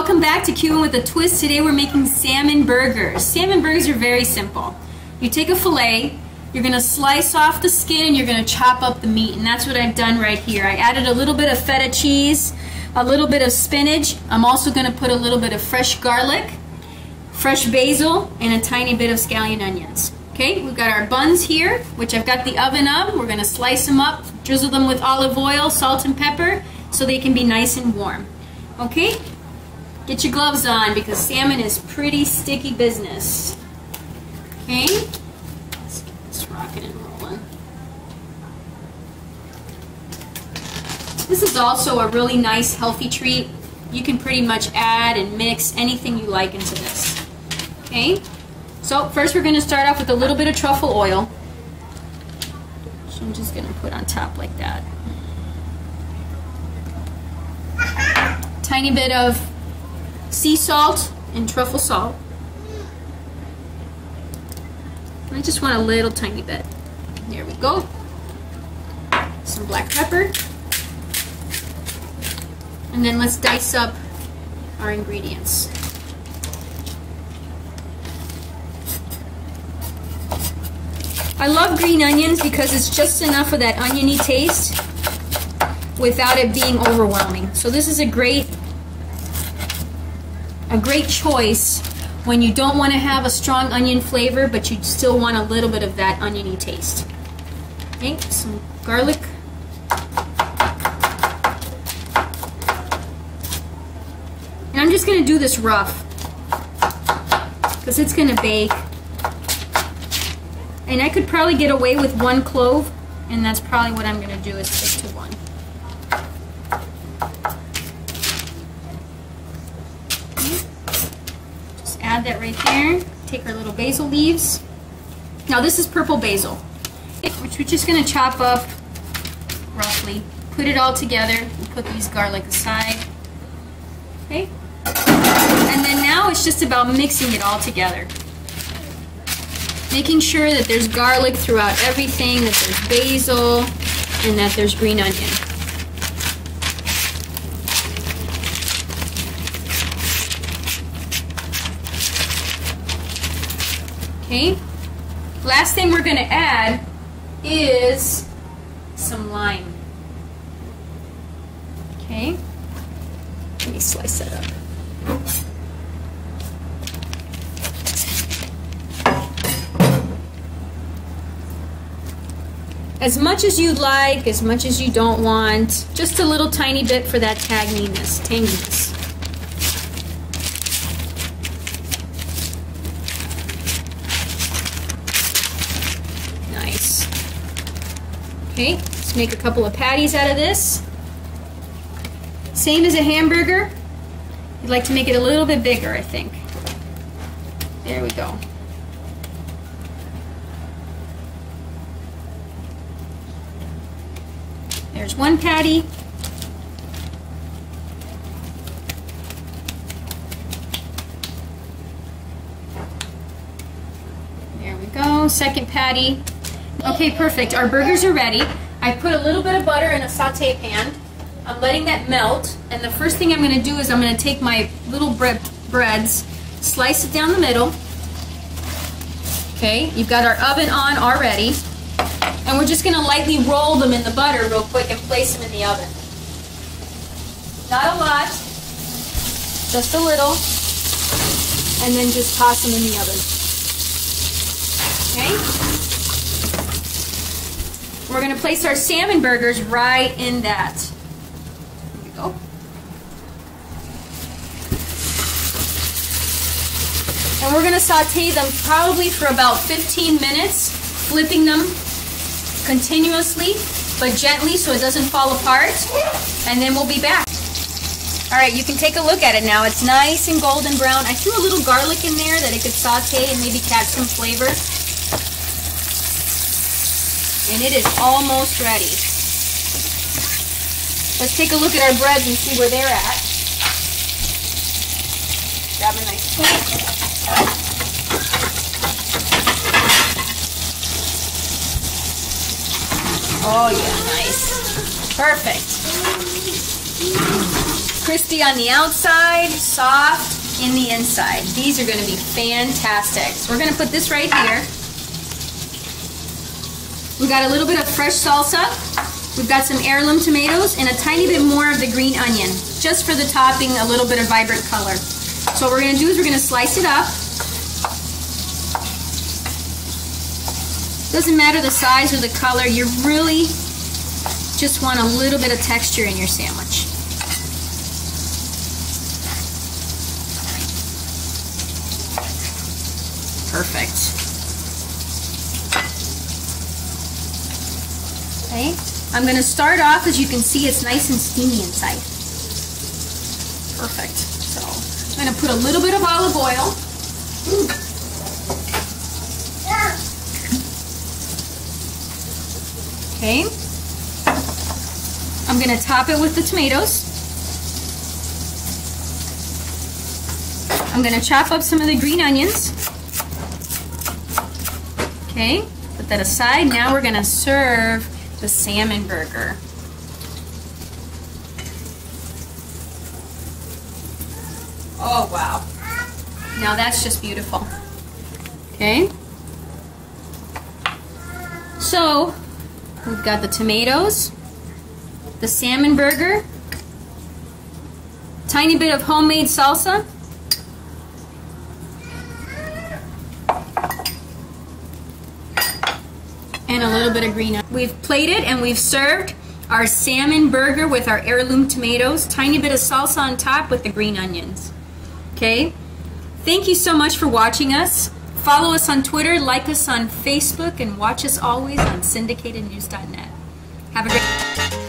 welcome back to Cuban with a Twist. Today we're making salmon burgers. Salmon burgers are very simple. You take a fillet, you're going to slice off the skin and you're going to chop up the meat, and that's what I've done right here. I added a little bit of feta cheese, a little bit of spinach. I'm also going to put a little bit of fresh garlic, fresh basil, and a tiny bit of scallion onions. Okay, we've got our buns here, which I've got the oven up. We're going to slice them up, drizzle them with olive oil, salt and pepper so they can be nice and warm. Okay, get your gloves on because salmon is pretty sticky business. Okay, let's get this rocking and rolling. This is also a really nice healthy treat. You can pretty much add and mix anything you like into this. Okay, so first we're going to start off with a little bit of truffle oil, which I'm just going to put on top like that. Tiny bit of sea salt and truffle salt. I just want a little tiny bit. There we go. Some black pepper. And then let's dice up our ingredients. I love green onions because it's just enough of that oniony taste without it being overwhelming. So this is a great choice when you don't want to have a strong onion flavor, but you still want a little bit of that oniony taste. Okay, some garlic. And I'm just going to do this rough because it's going to bake. And I could probably get away with one clove, and that's probably what I'm going to do, is stick to one. Add that right there. Take our little basil leaves. Now this is purple basil, which we're just going to chop up roughly. Put it all together and put these garlic aside. Okay? And then now it's just about mixing it all together. Making sure that there's garlic throughout everything, that there's basil, and that there's green onion. Okay, last thing we're going to add is some lime. Okay, let me slice that up. As much as you like, as much as you don't want, just a little tiny bit for that tanginess. Okay, let's make a couple of patties out of this. Same as a hamburger. You'd like to make it a little bit bigger, I think. There we go. There's one patty. There we go, second patty. Okay, perfect. Our burgers are ready. I put a little bit of butter in a sauté pan. I'm letting that melt, and the first thing I'm going to do is I'm going to take my little breads, slice it down the middle. Okay, you've got our oven on already, and we're just going to lightly roll them in the butter real quick and place them in the oven. Not a lot, just a little, and then just toss them in the oven. Okay? We're going to place our salmon burgers right in that. There we go. And we're going to saute them probably for about 15 minutes, flipping them continuously but gently so it doesn't fall apart, and then we'll be back. Alright, you can take a look at it now. It's nice and golden brown. I threw a little garlic in there that it could saute and maybe catch some flavor. And it is almost ready. Let's take a look at our breads and see where they're at. Grab a nice plate. Oh yeah, nice. Perfect. crispy on the outside, soft in the inside. These are going to be fantastic. So we're going to put this right here. We've got a little bit of fresh salsa. We've got some heirloom tomatoes and a tiny bit more of the green onion, just for the topping, a little bit of vibrant color. So what we're going to do is we're going to slice it up. Doesn't matter the size or the color, you really just want a little bit of texture in your sandwich. Perfect. Okay, I'm going to start off, as you can see, it's nice and steamy inside. Perfect. So I'm going to put a little bit of olive oil. Okay. I'm going to top it with the tomatoes. I'm going to chop up some of the green onions. Okay, put that aside. Now we're going to serve the salmon burger. Oh, wow. Now that's just beautiful. Okay. So, we've got the tomatoes, the salmon burger, tiny bit of homemade salsa, and a little bit of green onion. We've plated and we've served our salmon burger with our heirloom tomatoes, tiny bit of salsa on top with the green onions. Okay? Thank you so much for watching us. Follow us on Twitter, like us on Facebook, and watch us always on syndicatednews.net. Have a great day.